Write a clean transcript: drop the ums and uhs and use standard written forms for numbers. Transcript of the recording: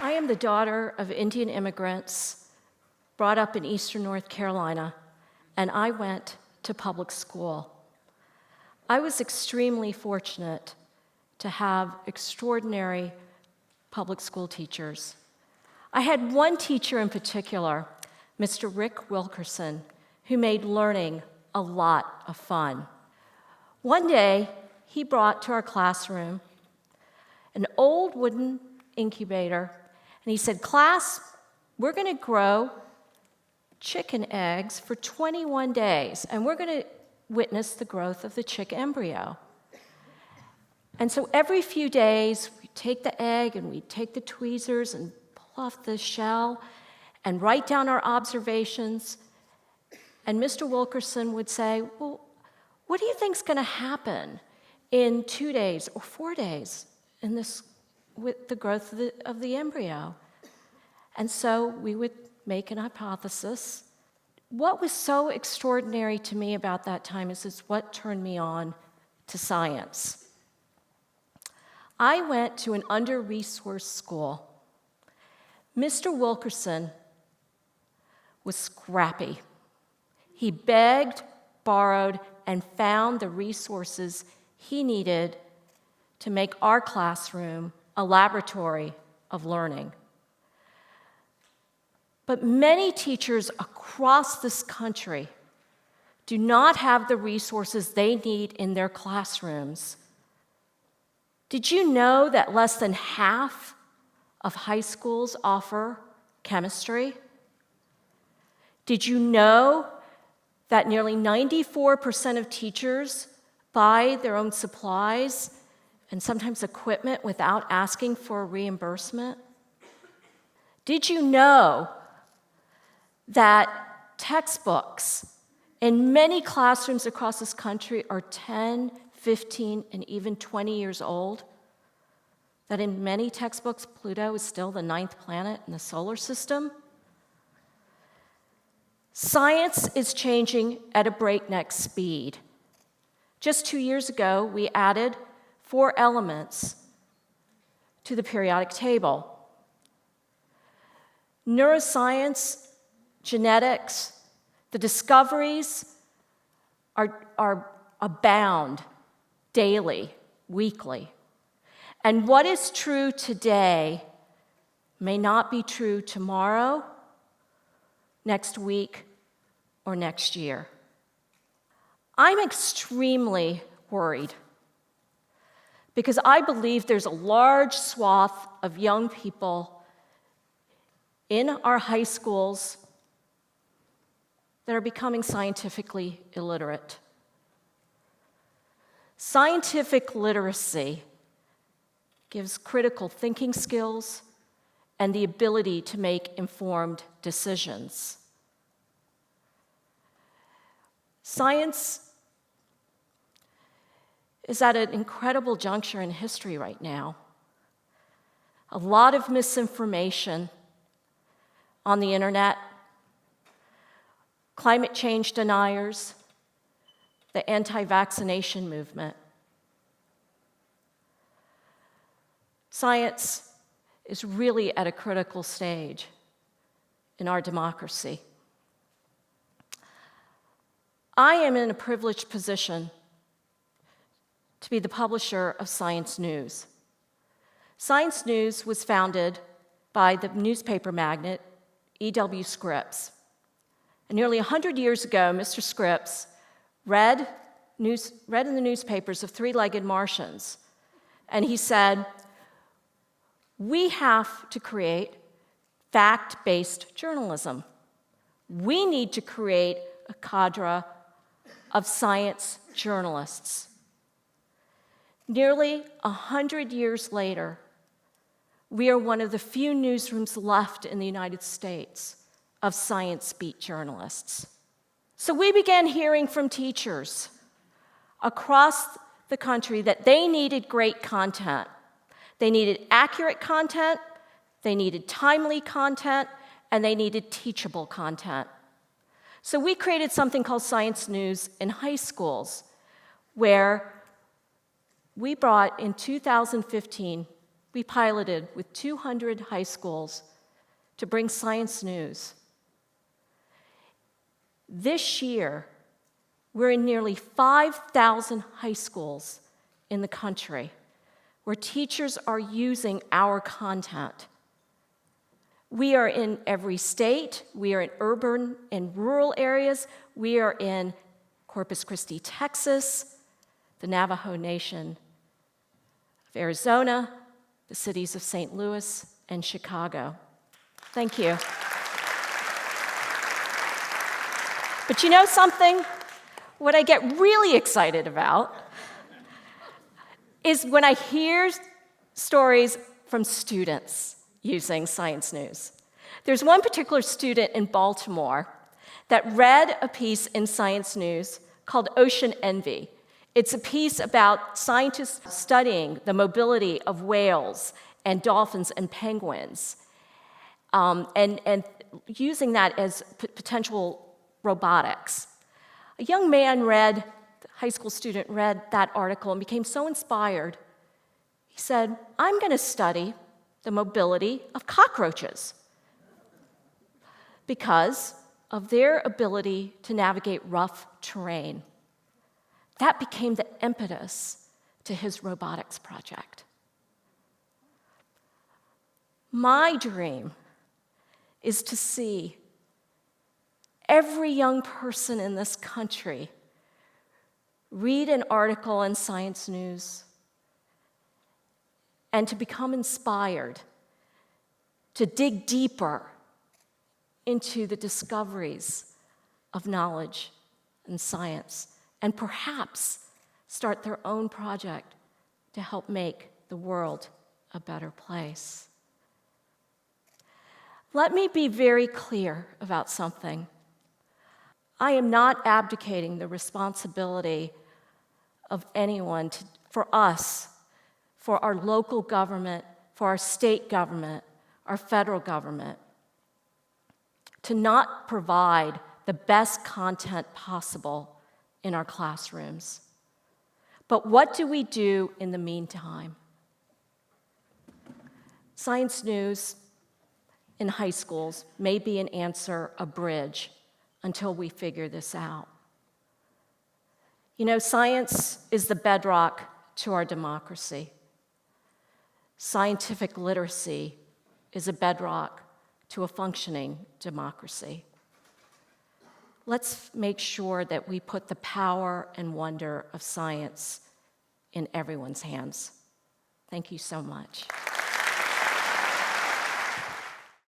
I am the daughter of Indian immigrants brought up in eastern North Carolina, and I went to public school. I was extremely fortunate to have extraordinary public school teachers. I had one teacher in particular, Mr. Rick Wilkerson, who made learning a lot of fun. One day, he brought to our classroom an old wooden incubator, and he said, "Class, we're going to grow chicken eggs for 21 days, and we're going to witness the growth of the chick embryo." And so every few days, we take the egg and we take the tweezers and pull off the shell and write down our observations. And Mr. Wilkerson would say, "Well, what do you think's going to happen in 2 days or 4 days in this with the growth of the embryo?" And so we would make an hypothesis. What was so extraordinary to me about that time is what turned me on to science. I went to an under-resourced school. Mr. Wilkerson was scrappy. He begged, borrowed, and found the resources he needed to make our classroom a laboratory of learning. But many teachers across this country do not have the resources they need in their classrooms. Did you know that less than half of high schools offer chemistry? Did you know that nearly 94% of teachers buy their own supplies and sometimes equipment without asking for a reimbursement? Did you know that textbooks in many classrooms across this country are 10, 15, and even 20 years old? That in many textbooks, Pluto is still the 9th planet in the solar system? Science is changing at a breakneck speed. Just 2 years ago, we added 4 elements to the periodic table. Neuroscience, genetics, the discoveries are abound daily, weekly. And what is true today may not be true tomorrow, next week, or next year. I'm extremely worried because I believe there's a large swath of young people in our high schools that are becoming scientifically illiterate. Scientific literacy gives critical thinking skills and the ability to make informed decisions. Science is at an incredible juncture in history right now. A lot of misinformation on the internet, climate change deniers, the anti-vaccination movement. Science is really at a critical stage in our democracy. I am in a privileged position to be the publisher of Science News. Science News was founded by the newspaper magnate E.W. Scripps. And nearly 100 years ago, Mr. Scripps read in the newspapers of three-legged Martians, and he said, "We have to create fact-based journalism. We need to create a cadre of science journalists." Nearly 100 years later, we are one of the few newsrooms left in the United States of science beat journalists. So we began hearing from teachers across the country that they needed great content. They needed accurate content, they needed timely content, and they needed teachable content. So we created something called Science News in high schools, where we brought in 2015 we piloted with 200 high schools to bring science news. This year, we're in nearly 5,000 high schools in the country where teachers are using our content. We are in every state. We are in urban and rural areas. We are in Corpus Christi, Texas, the Navajo Nation of Arizona, the cities of St. Louis and Chicago. Thank you. But you know something? What I get really excited about is when I hear stories from students using science news. There's one particular student in Baltimore that read a piece in Science News called Ocean Envy. It's a piece about scientists studying the mobility of whales and dolphins and penguins, and using that as potential robotics. A young man a high school student read that article and became so inspired. He said, I'm going to study the mobility of cockroaches because of their ability to navigate rough terrain. That became the impetus to his robotics project. My dream is to see every young person in this country read an article in Science News and to become inspired to dig deeper into the discoveries of knowledge and science, and perhaps start their own project to help make the world a better place. Let me be very clear about something. I am not abdicating the responsibility of anyone for us, for our local government, for our state government, our federal government, to not provide the best content possible in our classrooms. But what do we do in the meantime? Science News in high schools may be an answer, a bridge, until we figure this out. You know, science is the bedrock to our democracy. Scientific literacy is a bedrock to a functioning democracy. Let's make sure that we put the power and wonder of science in everyone's hands. Thank you so much.